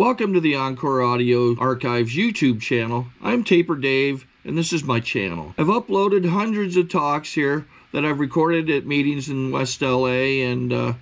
Welcome to the Encore Audio Archives YouTube channel. I'm Taper Dave, and this is my channel. I've uploaded hundreds of talks here that I've recorded at meetings in West LA, and I've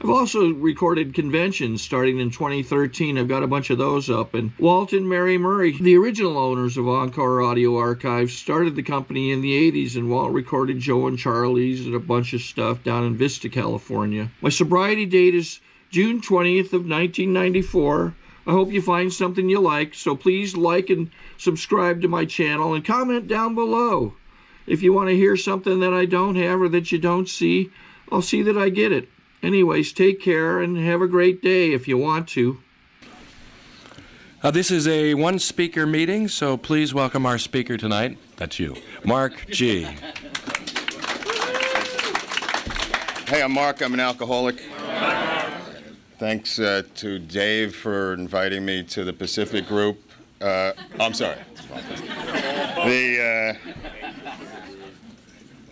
also recorded conventions starting in 2013. I've got a bunch of those up. And Walt and Mary Murray, the original owners of Encore Audio Archives, started the company in the 80s, and Walt recorded Joe and Charlie's and a bunch of stuff down in Vista, California. My sobriety date is June 20th of 1994. I hope you find something you like, so please like and subscribe to my channel and comment down below. If you want to hear something that I don't have or that you don't see, I'll see that I get it. Anyways, take care and have a great day if you want to. This is a one-speaker meeting, so please welcome our speaker tonight. That's you, Mark G. Hey, I'm Mark. I'm an alcoholic. Thanks to Dave for inviting me to the Pacific group. I'm sorry.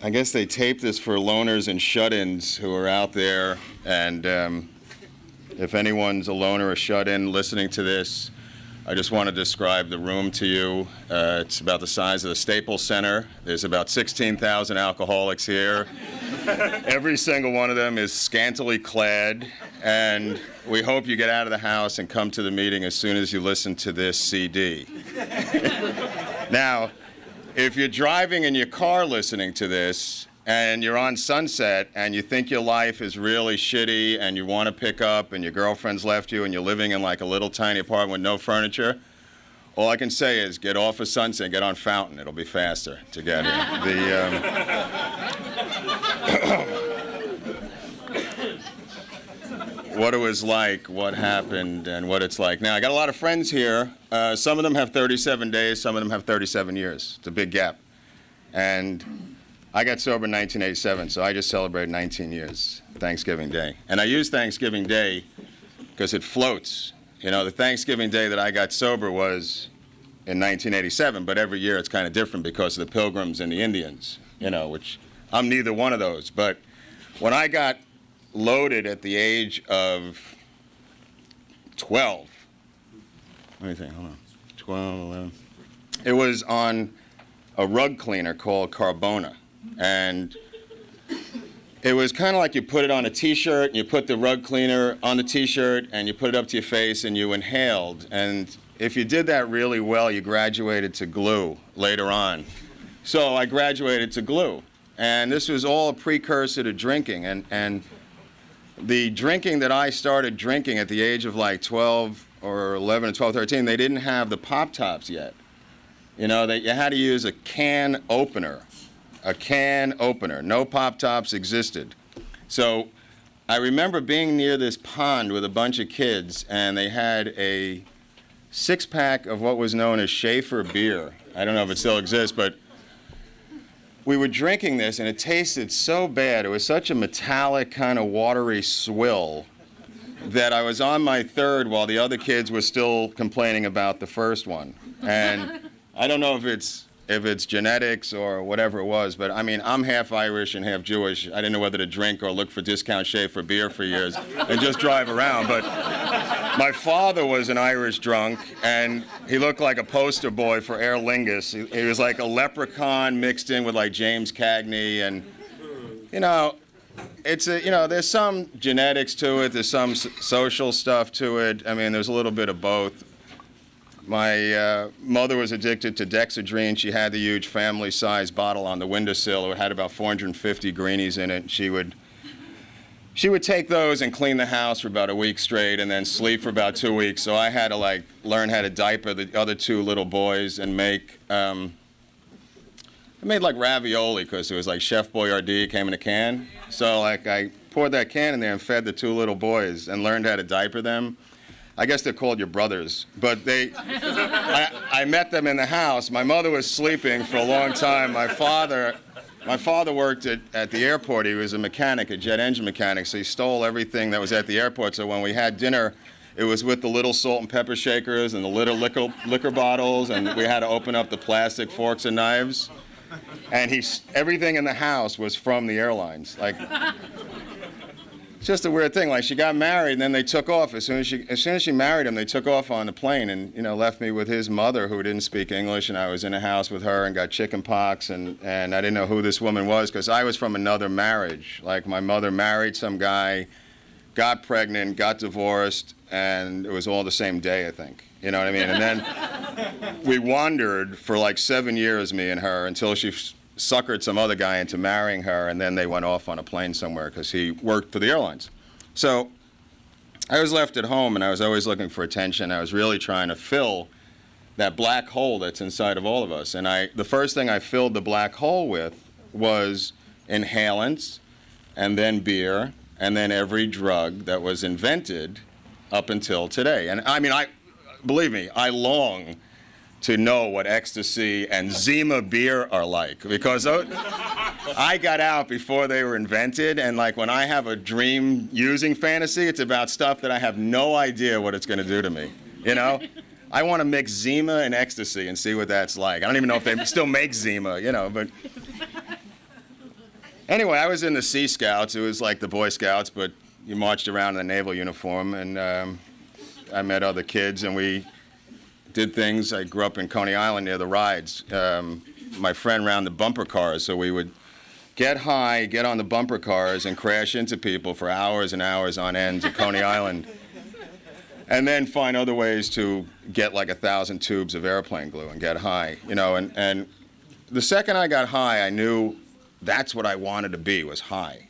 I guess they taped this for loners and shut-ins who are out there, and if anyone's a loner or shut-in listening to this, I just want to describe the room to you. It's about the size of the Staples Center. There's about 16,000 alcoholics here. Every single one of them is scantily clad, and we hope you get out of the house and come to the meeting as soon as you listen to this CD. Now, if you're driving in your car listening to this, and you're on Sunset, and you think your life is really shitty, and you want to pick up, and your girlfriend's left you, and you're living in like a little tiny apartment with no furniture, all I can say is get off of Sunset and get on Fountain. It'll be faster to get here. What it was like, what happened, and what it's like. Now, I got a lot of friends here. Some of them have 37 days, some of them have 37 years. It's a big gap. And I got sober in 1987, so I just celebrated 19 years, Thanksgiving Day. And I use Thanksgiving Day because it floats. You know, the Thanksgiving Day that I got sober was in 1987, but every year it's kind of different because of the Pilgrims and the Indians, you know, which I'm neither one of those. But when I got loaded at the age of 12, let me think, hold on, 12, 11. It was on a rug cleaner called Carbona. And it was kind of like you put it on a T-shirt, and you put the rug cleaner on the T-shirt, and you put it up to your face, and you inhaled. And if you did that really well, you graduated to glue later on. So I graduated to glue. And this was all a precursor to drinking. And the drinking that I started drinking at the age of like 12 or 11 or 12, 13, they didn't have the Pop-Tops yet. You know, you had to use a can opener. A can opener. No Pop-Tops existed. So I remember being near this pond with a bunch of kids, and they had a six-pack of what was known as Schaefer beer. I don't know if it still exists, but we were drinking this, and it tasted so bad. It was such a metallic, kind of watery swill that I was on my third while the other kids were still complaining about the first one. And I don't know if it's genetics or whatever it was, but I mean, I'm half Irish and half Jewish. I didn't know whether to drink or look for discount Schaefer beer for years and just drive around. But my father was an Irish drunk, and he looked like a poster boy for Aer Lingus. He was like a leprechaun mixed in with like James Cagney, and you know, there's some genetics to it, there's some social stuff to it. I mean, there's a little bit of both. My mother was addicted to Dexedrine. She had the huge family-sized bottle on the windowsill. It had about 450 greenies in it. She would take those and clean the house for about a week straight and then sleep for about 2 weeks. So I had to like learn how to diaper the other two little boys and make, I made like ravioli because it was like Chef Boyardee came in a can. So like I poured that can in there and fed the two little boys and learned how to diaper them. I guess they're called your brothers, but I met them in the house. My mother was sleeping for a long time. My father worked at the airport. He was a mechanic, a jet engine mechanic, so he stole everything that was at the airport. So when we had dinner, it was with the little salt and pepper shakers and the little liquor bottles, and we had to open up the plastic forks and knives. And everything in the house was from the airlines. Like, just a weird thing. Like, she got married, and then they took off. As soon as she married him, they took off on the plane and, you know, left me with his mother, who didn't speak English, and I was in a house with her and got chicken pox, and I didn't know who this woman was because I was from another marriage. Like, my mother married some guy, got pregnant, got divorced, and it was all the same day, I think. You know what I mean? And then we wandered for like 7 years, me and her, until she suckered some other guy into marrying her, and then they went off on a plane somewhere because he worked for the airlines. So I was left at home, and I was always looking for attention. I was really trying to fill that black hole that's inside of all of us. And the first thing I filled the black hole with was inhalants, and then beer, and then every drug that was invented up until today. And I mean, believe me, I long to know what ecstasy and Zima beer are like, because I got out before they were invented, and like when I have a dream using fantasy, it's about stuff that I have no idea what it's going to do to me, you know? I want to mix Zima and ecstasy and see what that's like. I don't even know if they still make Zima, you know, but anyway, I was in the Sea Scouts. It was like the Boy Scouts, but you marched around in a naval uniform, and I met other kids, and we did things. I grew up in Coney Island near the rides. My friend ran the bumper cars, so we would get high, get on the bumper cars, and crash into people for hours and hours on end to Coney Island, and then find other ways to get like 1,000 tubes of airplane glue and get high, you know. And the second I got high, I knew that's what I wanted to be, was high.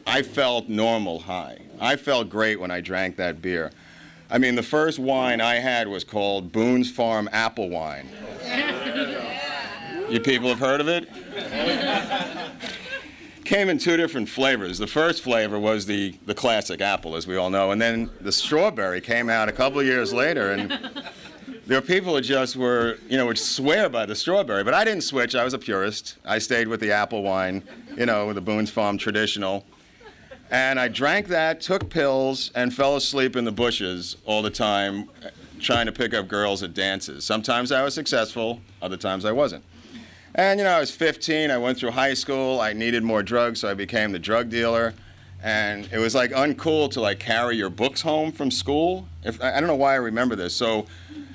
I felt normal high. I felt great when I drank that beer. I mean, the first wine I had was called Boone's Farm Apple Wine. You people have heard of it? Came in 2 different flavors. The first flavor was the classic apple, as we all know, and then the strawberry came out a couple of years later, and there were people who just were, you know, would swear by the strawberry, but I didn't switch. I was a purist. I stayed with the apple wine, you know, with the Boone's Farm traditional. And I drank that, took pills, and fell asleep in the bushes all the time trying to pick up girls at dances. Sometimes I was successful, other times I wasn't. And, you know, I was 15, I went through high school, I needed more drugs, so I became the drug dealer. And it was like uncool to like carry your books home from school. I don't know why I remember this. So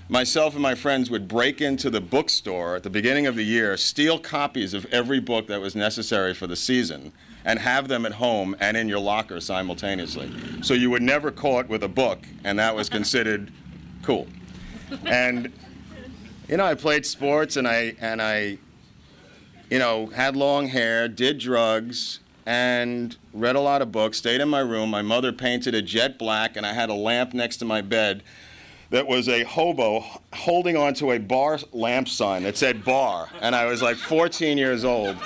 myself and my friends would break into the bookstore at the beginning of the year, steal copies of every book that was necessary for the season, and have them at home and in your locker simultaneously. So you were never caught with a book, and that was considered cool. And, you know, I played sports, and I, you know, had long hair, did drugs, and read a lot of books, stayed in my room. My mother painted it jet black, and I had a lamp next to my bed that was a hobo holding onto a bar lamp sign that said bar, and I was like 14 years old.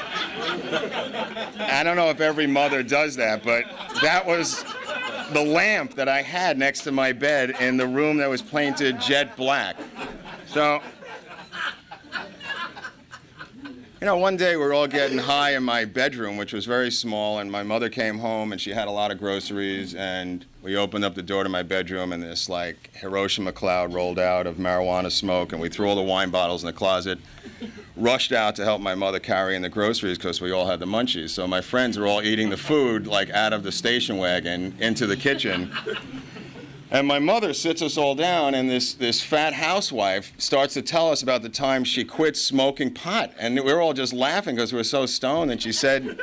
I don't know if every mother does that, but that was the lamp that I had next to my bed in the room that was painted jet black. So, you know, one day we were all getting high in my bedroom, which was very small, and my mother came home, and she had a lot of groceries, and we opened up the door to my bedroom, and this, like, Hiroshima cloud rolled out of marijuana smoke, and we threw all the wine bottles in the closet, rushed out to help my mother carry in the groceries because we all had the munchies. So my friends were all eating the food, like, out of the station wagon into the kitchen. And my mother sits us all down, and this fat housewife starts to tell us about the time she quit smoking pot. And we were all just laughing because we were so stoned. And she said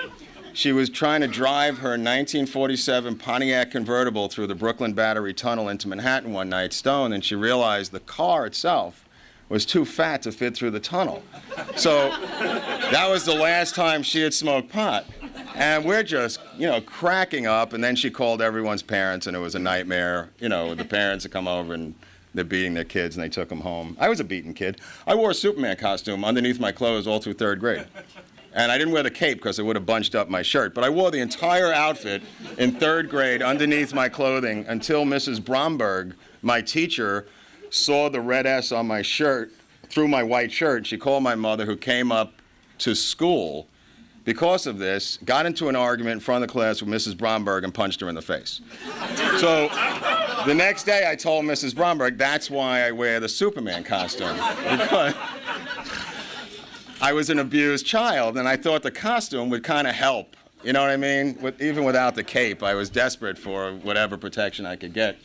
she was trying to drive her 1947 Pontiac convertible through the Brooklyn Battery Tunnel into Manhattan one night stoned, and she realized the car itself was too fat to fit through the tunnel. So that was the last time she had smoked pot. And we're just, you know, cracking up, and then she called everyone's parents, and it was a nightmare. You know, the parents had come over, and they're beating their kids, and they took them home. I was a beaten kid. I wore a Superman costume underneath my clothes all through 3rd grade. And I didn't wear the cape because it would have bunched up my shirt, but I wore the entire outfit in 3rd grade underneath my clothing until Mrs. Bromberg, my teacher, saw the red S on my shirt through my white shirt. She called my mother, who came up to school because of this, got into an argument in front of the class with Mrs. Bromberg and punched her in the face. So the next day I told Mrs. Bromberg, that's why I wear the Superman costume, because I was an abused child, and I thought the costume would kind of help, You know what I mean? Even without the cape, I was desperate for whatever protection I could get.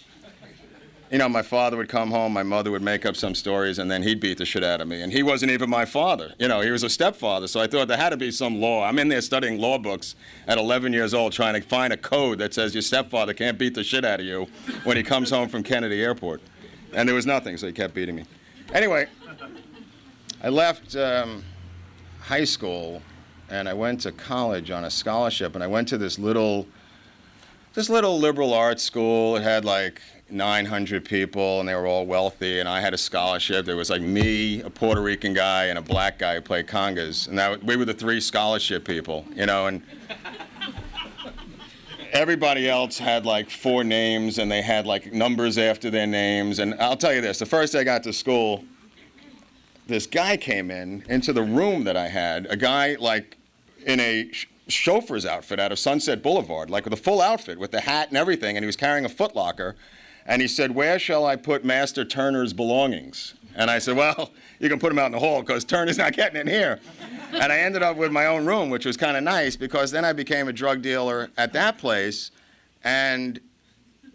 You know, my father would come home, my mother would make up some stories, and then he'd beat the shit out of me. And he wasn't even my father. You know, he was a stepfather, so I thought there had to be some law. I'm in there studying law books at 11 years old trying to find a code that says your stepfather can't beat the shit out of you when he comes home from Kennedy Airport. And there was nothing, so he kept beating me. Anyway, I left high school, and I went to college on a scholarship, and I went to this little liberal arts school. It had like 900 people, and they were all wealthy, and I had a scholarship. There was like me, a Puerto Rican guy, and a black guy who played congas, and we were the 3 scholarship people, you know, and everybody else had like 4 names, and they had like numbers after their names. And I'll tell you this, the first day I got to school, this guy came into the room that I had, a guy like in a chauffeur's outfit out of Sunset Boulevard, like with a full outfit, with the hat and everything, and he was carrying a footlocker. And he said, "Where shall I put Master Turner's belongings?" And I said, "Well, you can put them out in the hall because Turner's not getting in here." And I ended up with my own room, which was kind of nice because then I became a drug dealer at that place. And,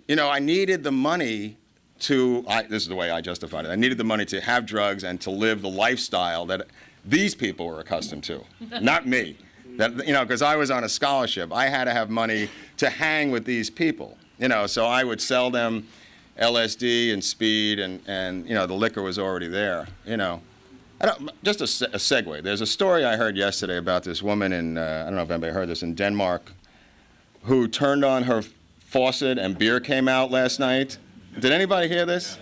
you know, I needed the money this is the way I justified it. I needed the money to have drugs and to live the lifestyle that these people were accustomed to, not me. That, you know, because I was on a scholarship. I had to have money to hang with these people. You know, so I would sell them LSD and speed, and you know, the liquor was already there, you know. Just a segue. There's a story I heard yesterday about this woman in, I don't know if anybody heard this, in Denmark, who turned on her faucet and beer came out last night. Did anybody hear this?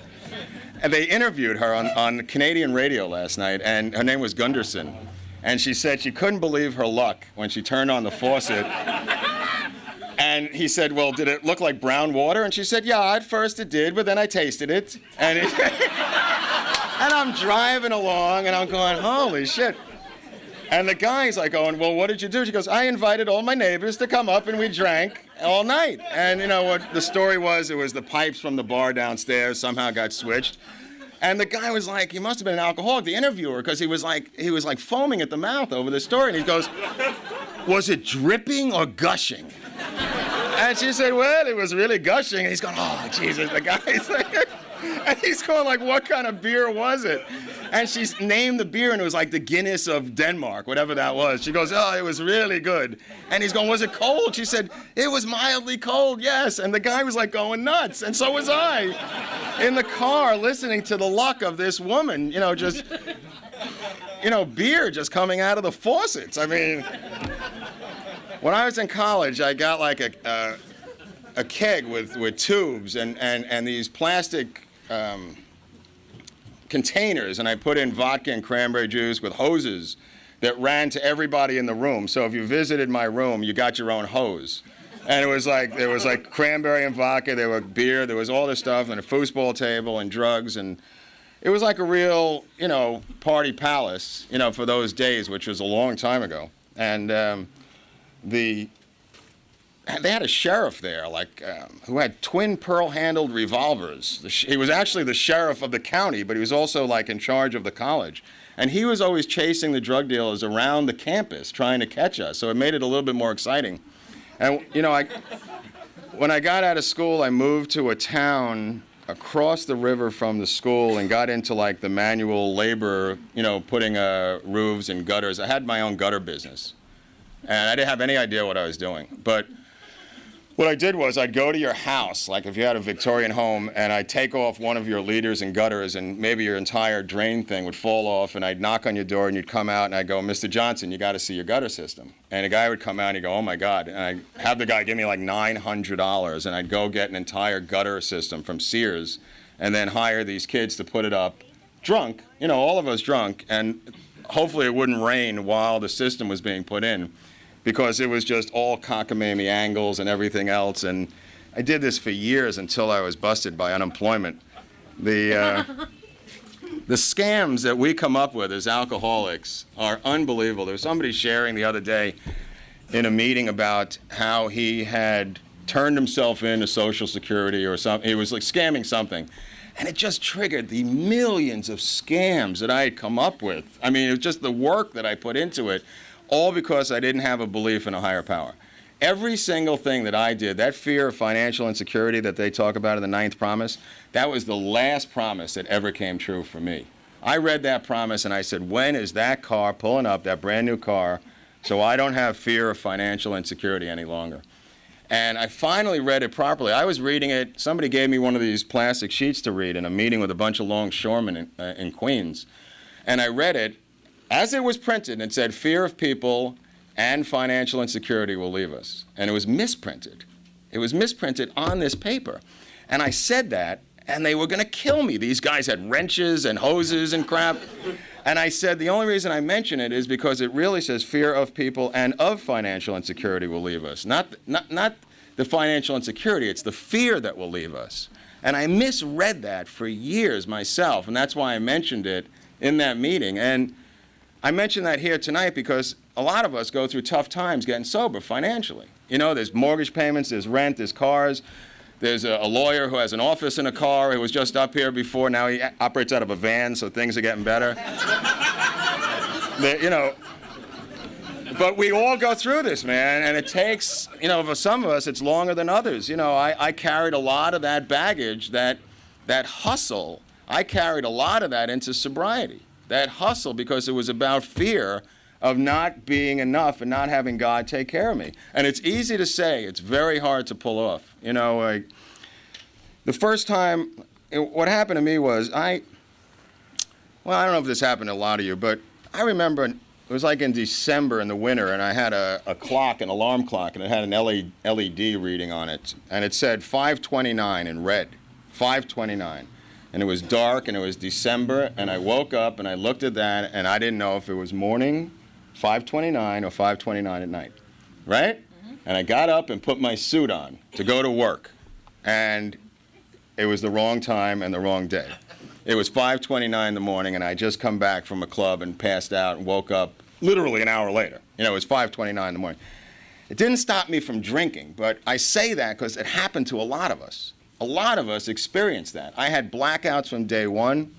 And they interviewed her on Canadian radio last night, and her name was Gunderson. And she said she couldn't believe her luck when she turned on the faucet. And he said, "Well, did it look like brown water?" And she said, "Yeah, at first it did, but then I tasted it." And, and I'm driving along, and I'm going, "Holy shit." And the guy's like going, "Well, what did you do?" She goes, "I invited all my neighbors to come up, and we drank all night." And you know what the story was? It was the pipes from the bar downstairs somehow got switched. And the guy was like, he must have been an alcoholic, the interviewer, because he was like foaming at the mouth over the story. And he goes, "Was it dripping or gushing?" And she said, "Well, it was really gushing." And he's going, "Oh, Jesus," the guy's like, and he's going like, "What kind of beer was it?" And she's named the beer, and it was like the Guinness of Denmark, whatever that was. She goes, "Oh, it was really good." And he's going, "Was it cold?" She said, "It was mildly cold, yes." And the guy was like going nuts, and so was I, in the car listening to the luck of this woman, you know, just, you know, beer just coming out of the faucets. I mean, when I was in college, I got like a keg with tubes and these plastic containers, and I put in vodka and cranberry juice with hoses that ran to everybody in the room. So if you visited my room, you got your own hose. And it was like, there was like cranberry and vodka, there was beer, there was all this stuff, and a foosball table and drugs, and it was like a real, you know, party palace, you know, for those days, which was a long time ago. And they had a sheriff there, like, who had twin pearl-handled revolvers. He was actually the sheriff of the county, but he was also, like, in charge of the college. And he was always chasing the drug dealers around the campus, trying to catch us, so it made it a little bit more exciting. And, you know, when I got out of school, I moved to a town across the river from the school and got into, like, the manual labor, you know, putting roofs and gutters. I had my own gutter business. And I didn't have any idea what I was doing. But what I did was I'd go to your house, like if you had a Victorian home, and I'd take off one of your leaders and gutters, and maybe your entire drain thing would fall off, and I'd knock on your door, and you'd come out, and I'd go, "Mr. Johnson, you got to see your gutter system." And a guy would come out, and he'd go, "Oh, my God." And I'd have the guy give me like $900, and I'd go get an entire gutter system from Sears, and then hire these kids to put it up drunk, you know, all of us drunk, and hopefully it wouldn't rain while the system was being put in, because it was just all cockamamie angles and everything else. And I did this for years until I was busted by unemployment. The scams that we come up with as alcoholics are unbelievable. There was somebody sharing the other day in a meeting about how he had turned himself in to Social Security or something. He was like scamming something. And it just triggered the millions of scams that I had come up with. I mean, it was just the work that I put into it, all because I didn't have a belief in a higher power. every single thing that I did, that fear of financial insecurity that they talk about in the 9th promise, that was the last promise that ever came true for me. I read that promise and I said, when is that car pulling up, that brand new car, so I don't have fear of financial insecurity any longer? And I finally read it properly. I was reading it. Somebody gave me one of these plastic sheets to read in a meeting with a bunch of longshoremen in Queens. And I read it as it was printed, and it said, fear of people and financial insecurity will leave us. And it was misprinted. It was misprinted on this paper. And I said that, and they were going to kill me. These guys had wrenches and hoses and crap. And I said, the only reason I mention it is because it really says fear of people and of financial insecurity will leave us. Not the financial insecurity, it's the fear that will leave us. And I misread that for years myself, and that's why I mentioned it in that meeting. And I mention that here tonight because a lot of us go through tough times getting sober financially. You know, there's mortgage payments, there's rent, there's cars. There's a lawyer who has an office in a car who was just up here before. Now he operates out of a van, so things are getting better. You know, but we all go through this, man, and it takes, you know, for some of us, it's longer than others. You know, I carried a lot of that baggage, that hustle. I carried a lot of that into sobriety. That hustle, because it was about fear of not being enough and not having God take care of me. And it's easy to say, it's very hard to pull off. You know, the first time, what happened to me was well, I don't know if this happened to a lot of you, but I remember it was like in December in the winter, and I had a clock, an alarm clock, and it had an LED reading on it. And it said 5:29 in red, 5:29. And it was dark, and it was December, and I woke up, and I looked at that, and I didn't know if it was morning, 5:29, or 5:29 at night, right? Mm-hmm. And I got up and put my suit on to go to work, and it was the wrong time and the wrong day. It was 5:29 in the morning, and I just come back from a club and passed out and woke up literally an hour later. You know, it was 5:29 in the morning. It didn't stop me from drinking, but I say that because it happened to a lot of us. A lot of us experienced that. I had blackouts from day one.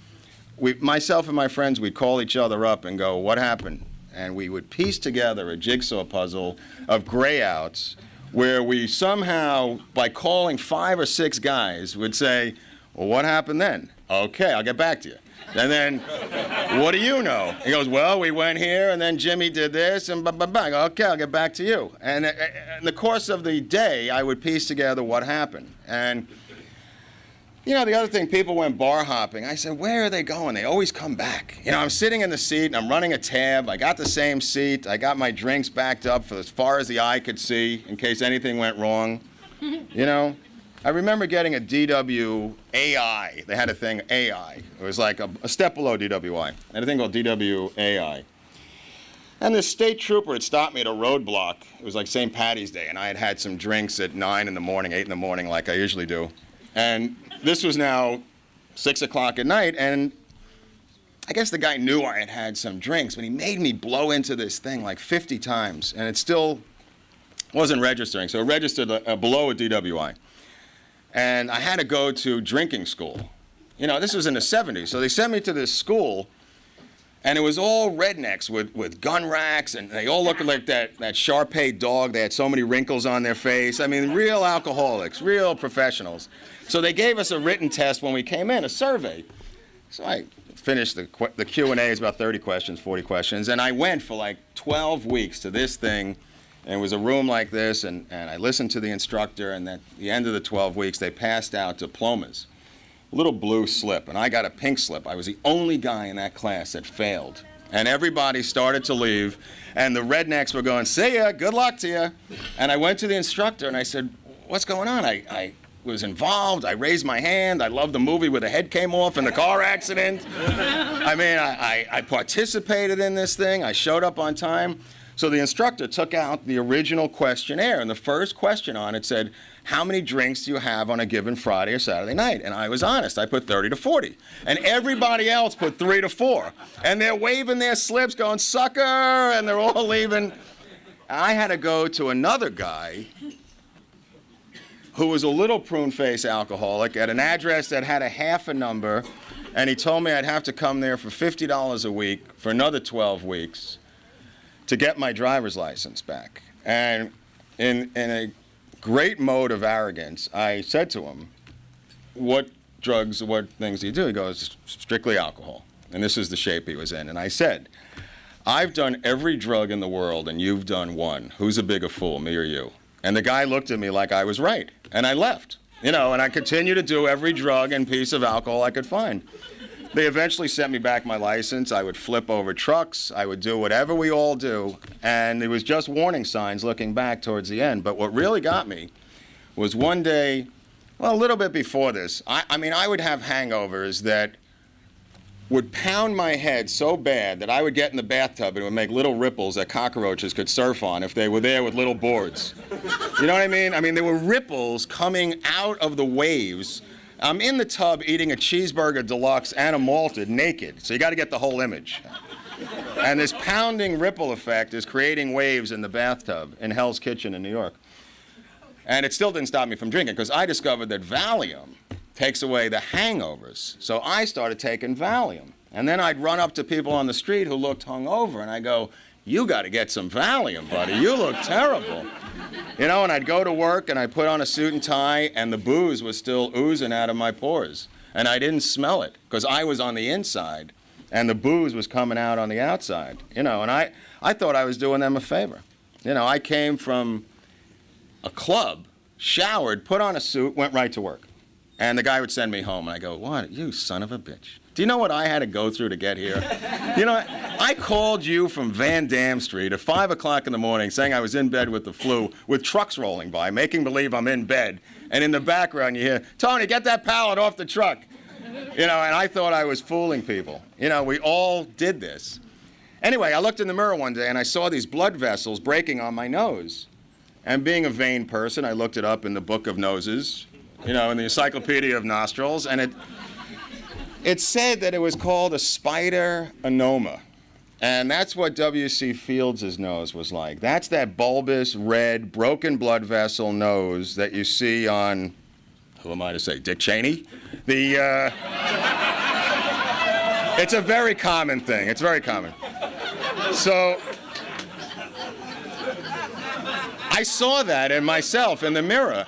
Myself and my friends, we'd call each other up and go, what happened? And we would piece together a jigsaw puzzle of grayouts where we somehow, by calling 5 or 6 guys, would say, well, what happened then? Okay, I'll get back to you. And then, what do you know? He goes, well, we went here, and then Jimmy did this, and blah. I go, okay, I'll get back to you. And in the course of the day, I would piece together what happened. And you know, the other thing, people went bar hopping. I said, where are they going? They always come back. You know, I'm sitting in the seat, and I'm running a tab. I got the same seat. I got my drinks backed up for as far as the eye could see in case anything went wrong. You know, I remember getting a DW AI. They had a thing, AI. It was like a step below DWI. They had a thing called DW AI. And this state trooper had stopped me at a roadblock. It was like St. Patty's Day, and I had had some drinks at 9 in the morning, 8 in the morning, like I usually do. And this was now 6 o'clock at night, and I guess the guy knew I had had some drinks, but he made me blow into this thing like 50 times, and it still wasn't registering. So it registered below a DWI. And I had to go to drinking school. You know, this was in the 70s, so they sent me to this school, and it was all rednecks with gun racks, and they all looked like that Shar-Pei dog. They had so many wrinkles on their face. I mean, real alcoholics, real professionals. So they gave us a written test when we came in, a survey. So I finished the Q&A, is about 30 questions, 40 questions, and I went for like 12 weeks to this thing, and it was a room like this, and I listened to the instructor, and at the end of the 12 weeks, they passed out diplomas. Little blue slip, and I got a pink slip. I was the only guy in that class that failed. And everybody started to leave, and the rednecks were going, see ya, good luck to you. And I went to the instructor, and I said, what's going on? I was involved. I raised my hand. I loved the movie where the head came off in the car accident. I mean, I participated in this thing. I showed up on time. So the instructor took out the original questionnaire, and the first question on it said, how many drinks do you have on a given Friday or Saturday night? And I was honest. I put 30 to 40. And everybody else put 3 to 4. And they're waving their slips going, sucker, and they're all leaving. I had to go to another guy who was a little prune-faced alcoholic at an address that had a half a number, and he told me I'd have to come there for $50 a week for another 12 weeks to get my driver's license back. And in a great mode of arrogance, I said to him, what drugs, what things do you do? He goes, strictly alcohol. And this is the shape he was in. And I said, I've done every drug in the world, and you've done one. Who's a bigger fool, me or you? And the guy looked at me like I was right. And I left, you know, and I continued to do every drug and piece of alcohol I could find. They eventually sent me back my license. I would flip over trucks. I would do whatever we all do. And it was just warning signs looking back towards the end. But what really got me was one day, well, a little bit before this, I mean, I would have hangovers that would pound my head so bad that I would get in the bathtub and it would make little ripples that cockroaches could surf on if they were there with little boards. You know what I mean? I mean, there were ripples coming out of the waves. I'm in the tub eating a cheeseburger deluxe and a malted naked, so you got to get the whole image. And this pounding ripple effect is creating waves in the bathtub in Hell's Kitchen in New York. And it still didn't stop me from drinking because I discovered that Valium takes away the hangovers. So I started taking Valium. And then I'd run up to people on the street who looked hungover and I go, you got to get some Valium, buddy. You look terrible. You know, and I'd go to work and I'd put on a suit and tie and the booze was still oozing out of my pores. And I didn't smell it because I was on the inside and the booze was coming out on the outside. You know, and I thought I was doing them a favor. You know, I came from a club, showered, put on a suit, went right to work. And the guy would send me home and I go, what, you son of a bitch. Do you know what I had to go through to get here? You know, I called you from Van Dam Street at 5 o'clock in the morning saying I was in bed with the flu, with trucks rolling by, making believe I'm in bed. And in the background you hear, Tony, get that pallet off the truck. You know, and I thought I was fooling people. You know, we all did this. Anyway, I looked in the mirror one day and I saw these blood vessels breaking on my nose. And being a vain person, I looked it up in the Book of Noses, you know, in the Encyclopedia of Nostrils, and it said that it was called a spider anoma. And that's what W.C. Fields' nose was like. That's that bulbous, red, broken blood vessel nose that you see on, who am I to say, Dick Cheney? It's a very common thing. It's very common. So I saw that in myself in the mirror,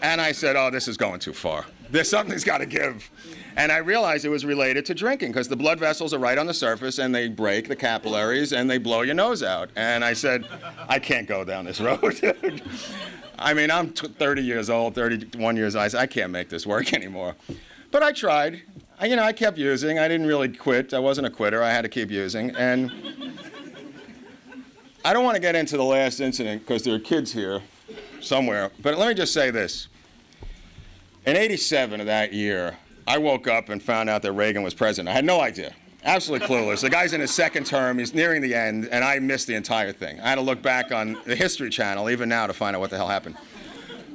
and I said, oh, this is going too far. Something's got to give. And I realized it was related to drinking because the blood vessels are right on the surface and they break the capillaries and they blow your nose out. And I said, I can't go down this road. I mean, I'm 30 years old, 31 years old. I said, I can't make this work anymore. But I tried. I kept using. I didn't really quit. I wasn't a quitter. I had to keep using. And I don't want to get into the last incident because there are kids here somewhere. But let me just say this. In '87 of that year, I woke up and found out that Reagan was president. I had no idea. Absolutely clueless. The guy's in his second term. He's nearing the end, and I missed the entire thing. I had to look back on the History Channel, even now, to find out what the hell happened.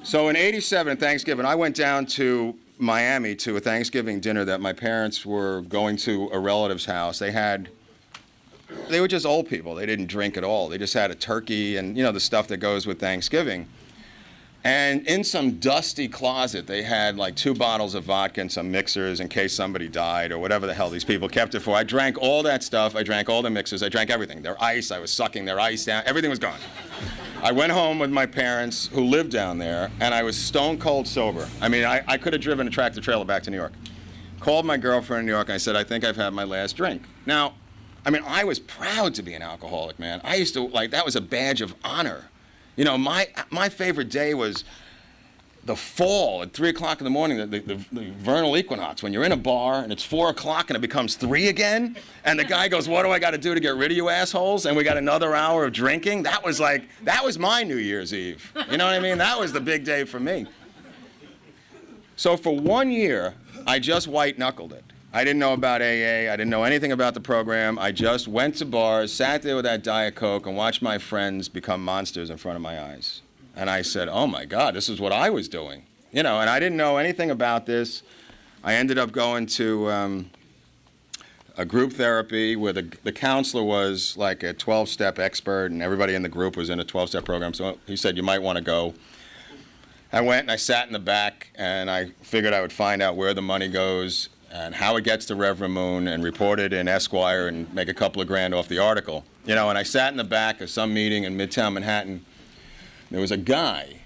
So in '87, at Thanksgiving, I went down to Miami to a Thanksgiving dinner that my parents were going to a relative's house. They were just old people. They didn't drink at all. They just had a turkey and, the stuff that goes with Thanksgiving. And in some dusty closet, they had like 2 bottles of vodka and some mixers in case somebody died or whatever the hell these people kept it for. I drank all that stuff. I drank all the mixers. I drank everything. Their ice, I was sucking their ice down. Everything was gone. I went home with my parents who lived down there, and I was stone cold sober. I mean, I could have driven a tractor trailer back to New York. Called my girlfriend in New York, and I said, I think I've had my last drink. Now, I mean, I was proud to be an alcoholic, man. I used to, that was a badge of honor. My favorite day was the fall at 3 o'clock in the morning, the vernal equinox, when you're in a bar and it's 4 o'clock and it becomes 3 again, and the guy goes, what do I got to do to get rid of you assholes? And we got another hour of drinking. That was my New Year's Eve. You know what I mean? That was the big day for me. So for 1 year, I just white-knuckled it. I didn't know about AA. I didn't know anything about the program. I just went to bars, sat there with that Diet Coke, and watched my friends become monsters in front of my eyes. And I said, oh, my God, this is what I was doing. And I didn't know anything about this. I ended up going to a group therapy where the counselor was like a 12-step expert, and everybody in the group was in a 12-step program. So he said, you might want to go. I went and I sat in the back, and I figured I would find out where the money goes and how it gets to Reverend Moon and report it in Esquire and make a couple of grand off the article. And I sat in the back of some meeting in Midtown Manhattan There was a guy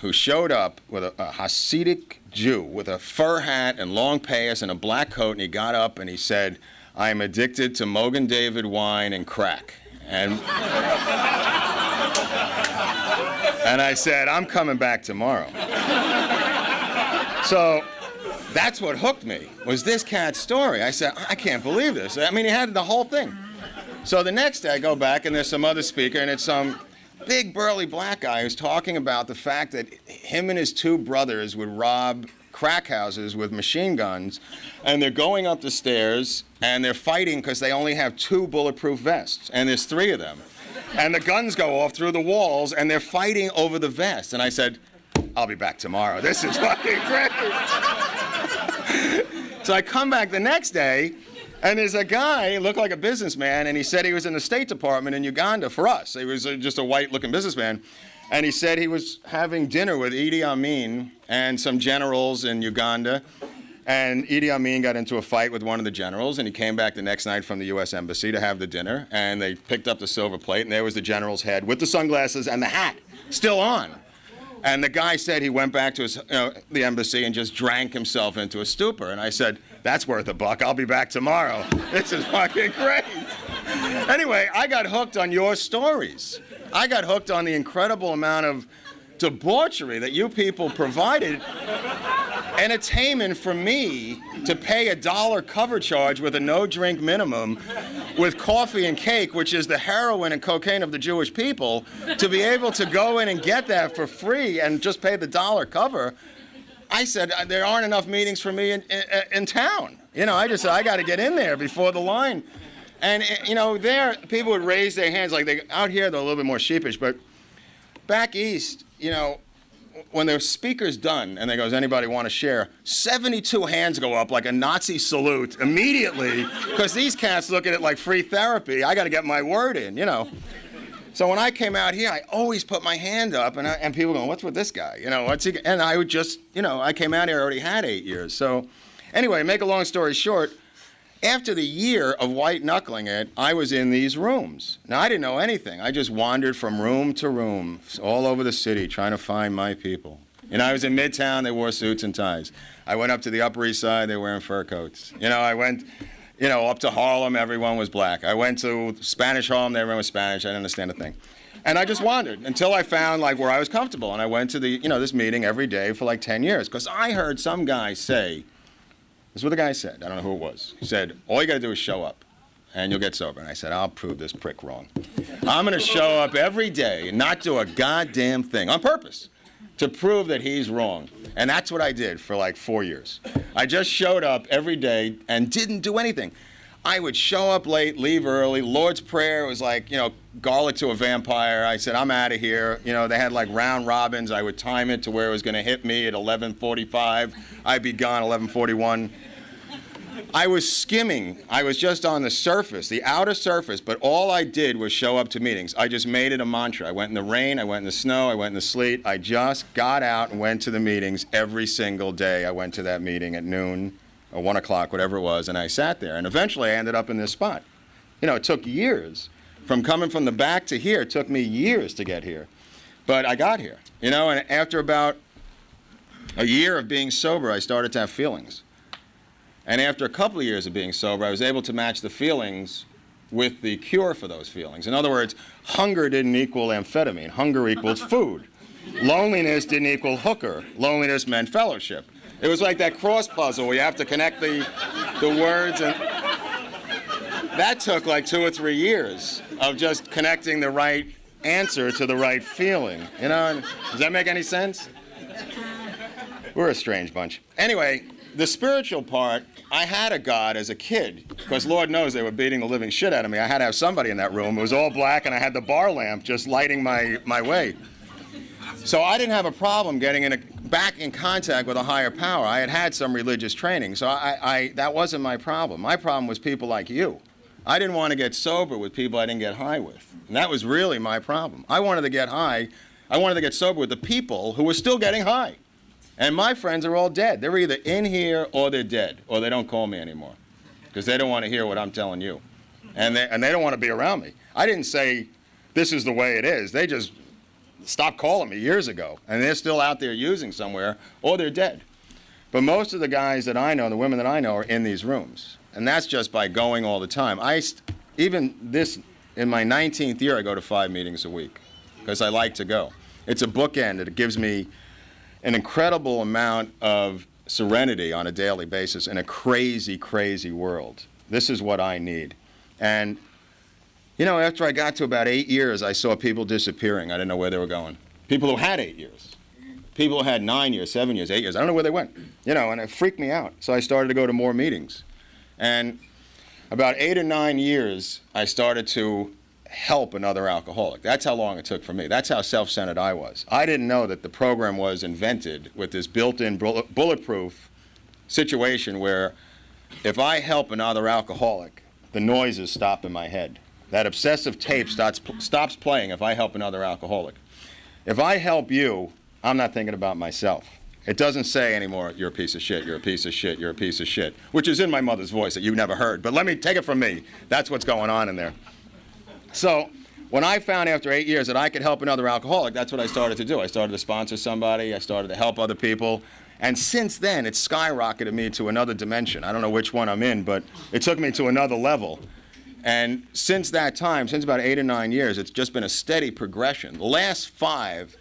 who showed up with a Hasidic Jew with a fur hat and long pants and a black coat, and he got up and he said, "I am addicted to Mogen David wine and crack." And I said, "I'm coming back tomorrow." So that's what hooked me, was this cat's story. I said, I can't believe this. I mean, he had the whole thing. So the next day I go back and there's some other speaker, and it's some big burly black guy who's talking about the fact that him and his two brothers would rob crack houses with machine guns, and they're going up the stairs and they're fighting because they only have 2 bulletproof vests, and there's 3 of them. And the guns go off through the walls and they're fighting over the vests. And I said, I'll be back tomorrow. This is fucking great. So I come back the next day, and there's a guy, looked like a businessman, and he said he was in the State Department in Uganda for us. He was just a white-looking businessman. And he said he was having dinner with Idi Amin and some generals in Uganda. And Idi Amin got into a fight with one of the generals, and he came back the next night from the U.S. Embassy to have the dinner. And they picked up the silver plate, and there was the general's head with the sunglasses and the hat still on. And the guy said he went back to his, the embassy and just drank himself into a stupor. And I said, that's worth $1. I'll be back tomorrow. This is fucking great. Anyway, I got hooked on your stories. I got hooked on the incredible amount of debauchery that you people provided. Entertainment for me to pay $1 cover charge with a no-drink minimum, with coffee and cake, which is the heroin and cocaine of the Jewish people, to be able to go in and get that for free and just pay the $1 cover. I said, there aren't enough meetings for me in town. I just said, I got to get in there before the line. And, there, people would raise their hands. Like, out here, they're a little bit more sheepish, but back east, when the speaker's done and they go, does anybody want to share? 72 hands go up like a Nazi salute immediately, because these cats look at it like free therapy. I got to get my word in, So when I came out here, I always put my hand up, and people go, what's with this guy? What's he? And I would just, I came out here, I already had 8 years. So anyway, make a long story short, after the year of white-knuckling it, I was in these rooms. Now, I didn't know anything. I just wandered from room to room all over the city trying to find my people. I was in Midtown, they wore suits and ties. I went up to the Upper East Side, they were wearing fur coats. I went, up to Harlem, everyone was black. I went to Spanish Harlem, everyone was Spanish. I didn't understand a thing. And I just wandered until I found, where I was comfortable. And I went to this meeting every day for 10 years. Because I heard some guy say, this is what the guy said. I don't know who it was. He said, all you got to do is show up, and you'll get sober. And I said, I'll prove this prick wrong. I'm going to show up every day and not do a goddamn thing on purpose to prove that he's wrong. And that's what I did for 4 years. I just showed up every day and didn't do anything. I would show up late, leave early. Lord's Prayer was garlic to a vampire. I said, I'm out of here. They had round robins. I would time it to where it was going to hit me at 11:45. I'd be gone 11:41. I was skimming. I was just on the surface, the outer surface, but all I did was show up to meetings. I just made it a mantra. I went in the rain, I went in the snow, I went in the sleet. I just got out and went to the meetings every single day. I went to that meeting at noon or 1 o'clock, whatever it was, and I sat there. And eventually I ended up in this spot. It took years. From coming from the back to here, it took me years to get here. But I got here, and after about a year of being sober, I started to have feelings. And after a couple of years of being sober, I was able to match the feelings with the cure for those feelings. In other words, hunger didn't equal amphetamine. Hunger equals food. Loneliness didn't equal hooker. Loneliness meant fellowship. It was like that cross puzzle where you have to connect the words. And that took 2 or 3 years of just connecting the right answer to the right feeling. Does that make any sense? We're a strange bunch. Anyway, the spiritual part, I had a God as a kid, because Lord knows they were beating the living shit out of me. I had to have somebody in that room. It was all black, and I had the bar lamp just lighting my way. So I didn't have a problem getting back in contact with a higher power. I had some religious training, so that wasn't my problem. My problem was people like you. I didn't want to get sober with people I didn't get high with. And that was really my problem. I wanted to get high. I wanted to get sober with the people who were still getting high. And my friends are all dead. They're either in here or they're dead, or they don't call me anymore because they don't want to hear what I'm telling you. And they don't want to be around me. I didn't say, this is the way it is. They just stopped calling me years ago, and they're still out there using somewhere, or they're dead. But most of the guys that I know, the women that I know, are in these rooms. And that's just by going all the time. Even this, in my 19th year, I go to 5 meetings a week because I like to go. It's a bookend. It gives me an incredible amount of serenity on a daily basis in a crazy, crazy world. This is what I need. And, you know, after I got to about 8 years, I saw people disappearing. I didn't know where they were going. People who had 8 years. People who had 9 years, 7 years, 8 years. I don't know where they went, you know, and it freaked me out. So I started to go to more meetings. And about 8 or 9 years, I started to help another alcoholic. That's how long it took for me. That's how self-centered I was. I didn't know that the program was invented with this built-in bulletproof situation where if I help another alcoholic, the noises stop in my head. That obsessive tape stops playing if I help another alcoholic. If I help you, I'm not thinking about myself. It doesn't say anymore, you're a piece of shit, you're a piece of shit, you're a piece of shit, which is in my mother's voice that you've never heard. But let me take it from me. That's what's going on in there. So when I found after 8 years that I could help another alcoholic, that's what I started to do. I started to sponsor somebody. I started to help other people. And since then, it's skyrocketed me to another dimension. I don't know which one I'm in, but it took me to another level. And since that time, since about 8 or 9 years, it's just been a steady progression. The last 5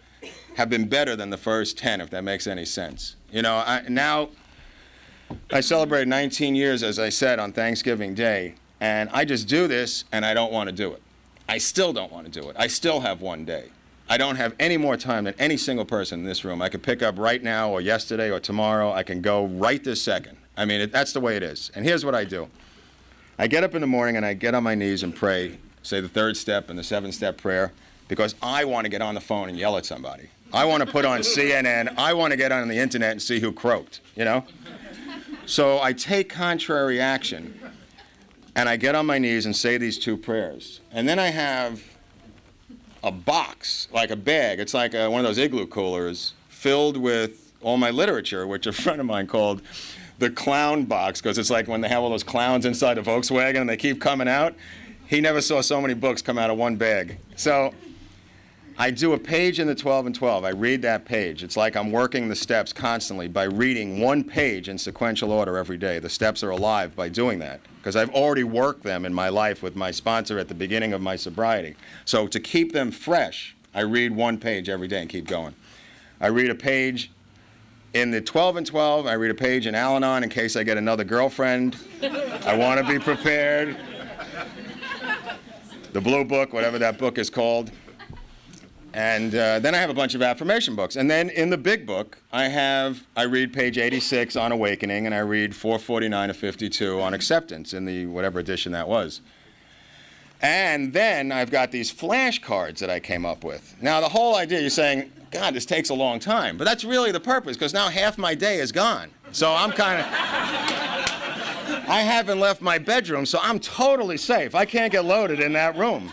have been better than the first 10, if that makes any sense. You know, now I celebrate 19 years, as I said, on Thanksgiving Day, and I just do this, and I don't want to do it. I still don't want to do it. I still have one day. I don't have any more time than any single person in this room. I could pick up right now or yesterday or tomorrow. I can go right this second. I mean, that's the way it is. And here's what I do. I get up in the morning, and I get on my knees and pray, say the 3rd step and the 7th-step prayer, because I want to get on the phone and yell at somebody. I want to put on CNN. I want to get on the internet and see who croaked, you know? So I take contrary action, and I get on my knees and say these 2 prayers. And then I have a box, like a bag. It's like one of those igloo coolers filled with all my literature, which a friend of mine called the clown box, because it's like when they have all those clowns inside a Volkswagen and they keep coming out. He never saw so many books come out of one bag. So I do a page in the 12 and 12. I read that page. It's like I'm working the steps constantly by reading one page in sequential order every day. The steps are alive by doing that because I've already worked them in my life with my sponsor at the beginning of my sobriety. So to keep them fresh, I read one page every day and keep going. I read a page in the 12 and 12. I read a page in Al-Anon in case I get another girlfriend. I want to be prepared. The Blue Book, whatever that book is called. And then I have a bunch of affirmation books. And then in the big book, I read page 86 on awakening, and I read 449 to 52 on acceptance in the whatever edition that was. And then I've got these flashcards that I came up with. Now, the whole idea, you're saying, God, this takes a long time. But that's really the purpose, because now half my day is gone. So I'm kind of... I haven't left my bedroom, so I'm totally safe. I can't get loaded in that room.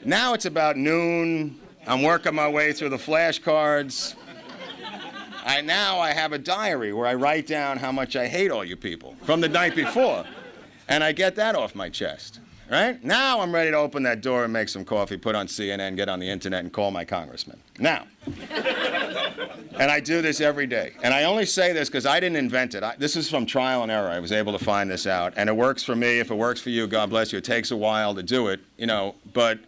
Now it's about noon. I'm working my way through the flashcards. Now I have a diary where I write down how much I hate all you people from the night before. And I get that off my chest, right? Now I'm ready to open that door and make some coffee, put on CNN, get on the internet, and call my congressman. Now. And I do this every day. And I only say this because I didn't invent it. This is from trial and error. I was able to find this out. And it works for me. If it works for you, God bless you. It takes a while to do it, you know, but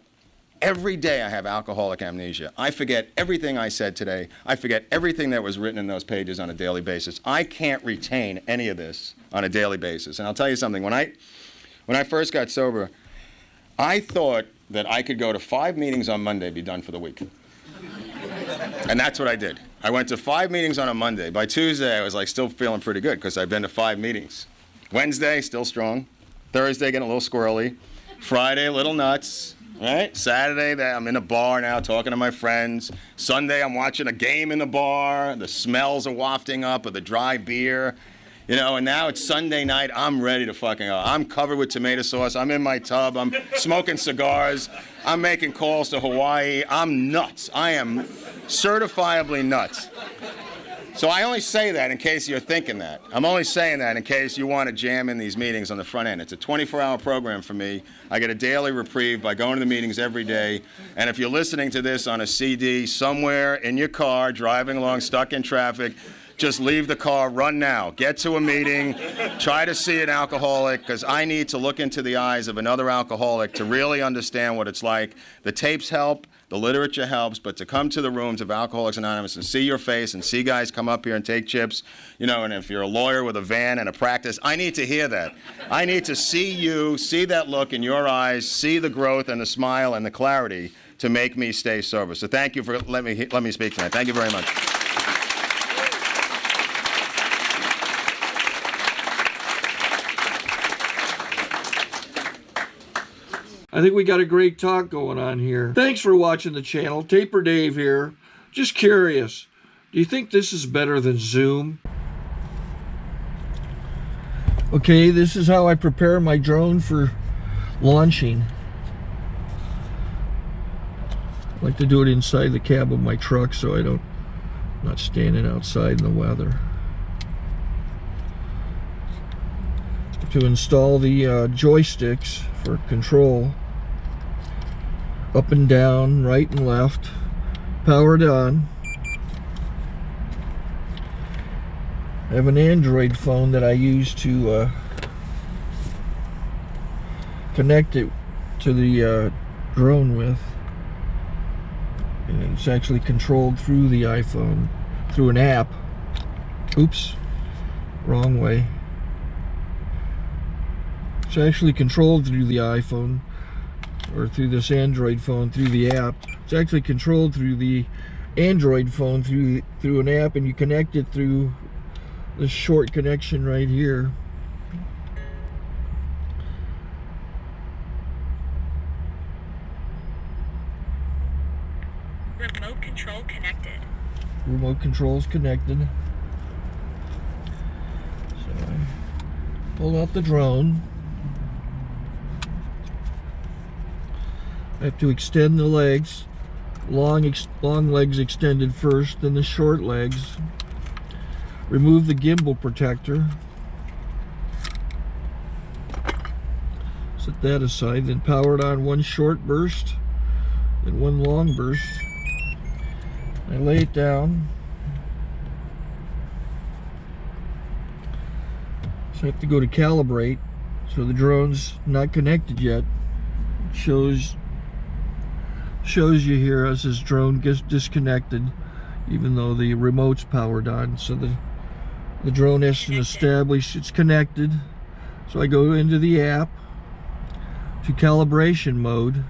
every day I have alcoholic amnesia. I forget everything I said today. I forget everything that was written in those pages on a daily basis. I can't retain any of this on a daily basis. And I'll tell you something. When I first got sober, I thought that I could go to 5 meetings on Monday, be done for the week. And that's what I did. I went to 5 meetings on a Monday. By Tuesday, I was like still feeling pretty good because I've been to 5 meetings. Wednesday, still strong. Thursday, getting a little squirrely. Friday, a little nuts. Right? Saturday, I'm in a bar now talking to my friends. Sunday, I'm watching a game in the bar. The smells are wafting up of the dry beer. You know, and now it's Sunday night. I'm ready to fucking go. I'm covered with tomato sauce. I'm in my tub. I'm smoking cigars. I'm making calls to Hawaii. I'm nuts. I am certifiably nuts. So I only say that in case you're thinking that. I'm only saying that in case you want to jam in these meetings on the front end. It's a 24-hour program for me. I get a daily reprieve by going to the meetings every day. And if you're listening to this on a CD somewhere in your car, driving along, stuck in traffic, just leave the car, run now. Get to a meeting, try to see an alcoholic, because I need to look into the eyes of another alcoholic to really understand what it's like. The tapes help. The literature helps, but to come to the rooms of Alcoholics Anonymous and see your face and see guys come up here and take chips, you know, and if you're a lawyer with a van and a practice, I need to hear that. I need to see you, see that look in your eyes, see the growth and the smile and the clarity to make me stay sober. So thank you for let me speak tonight. Thank you very much. I think we got a great talk going on here. Thanks for watching the channel. Taper Dave here. Just curious, do you think this is better than Zoom? Okay, this is how I prepare my drone for launching. I like to do it inside the cab of my truck so I'm not standing outside in the weather. To install the joysticks for control, up and down, right and left, powered on. I have an Android phone that I use to connect it to the drone with, and it's actually controlled through the iPhone, through an app. Oops, wrong way. It's actually controlled through the iPhone, or through this Android phone, through the app. It's actually controlled through the Android phone, through an app, and you connect it through this short connection right here. Remote control connected. Remote control's connected. So I pull out the drone. I have to extend the legs, long legs extended first, then the short legs. Remove the gimbal protector. Set that aside, then power it on one short burst, then one long burst. I lay it down. So I have to go to calibrate. So the drone's not connected yet. It shows you here as this drone gets disconnected, even though the remote's powered on. So the drone has to establish it's connected. So I go into the app to calibration mode.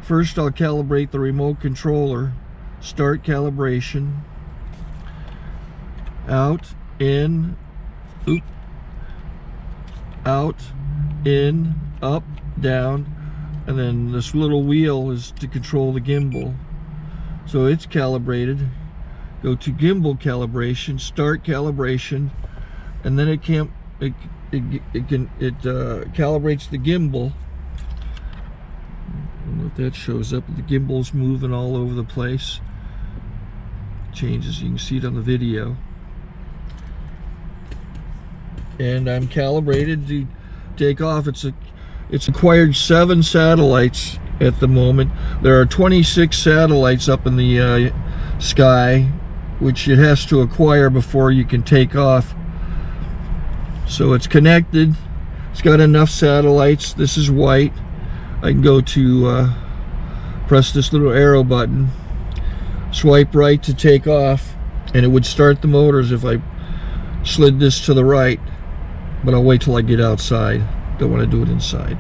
First I'll calibrate the remote controller. Start calibration. Out, in, oop, out, in, up, down. And then this little wheel is to control the gimbal. So it's calibrated. Go to gimbal calibration, start calibration, and then it calibrates the gimbal. I don't know if that shows up. The gimbal's moving all over the place. Changes, you can see it on the video. And I'm calibrated to take off. It's acquired 7 satellites at the moment. There are 26 satellites up in the sky, which it has to acquire before you can take off. So it's connected. It's got enough satellites. This is white. I can go to press this little arrow button, swipe right to take off, and it would start the motors if I slid this to the right. But I'll wait till I get outside. Don't want to do it inside.